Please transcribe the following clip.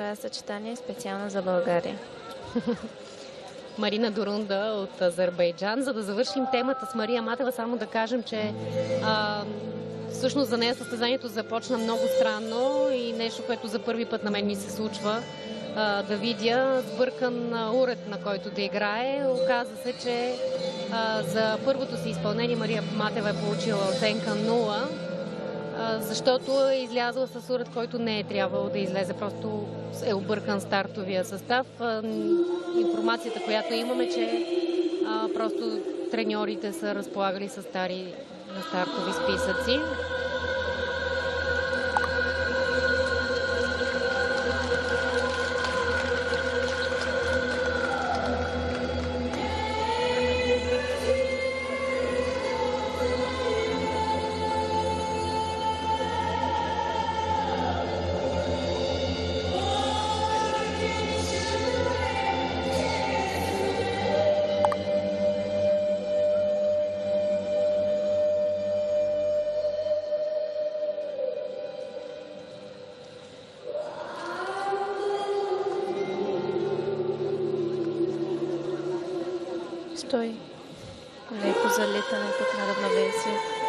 Това е съчетание специално за България. Марина Дурунда от Азербайджан. За да завършим темата с Мария Матева, само да кажем, че всъщност за нея състезанието започна много странно и нещо, което за първи път на мен ми се случва да видя сбъркан уред, на който да играе. Оказа се, че за първото си изпълнение Мария Матева е получила оценка 0, защото е излязла с уред, който не е трябвало да излезе. Просто е объркан стартовия състав. Информацията, която имаме, че просто треньорите са разполагали с стари стартови списъци. Стой. Леко залитане тук на равновесие.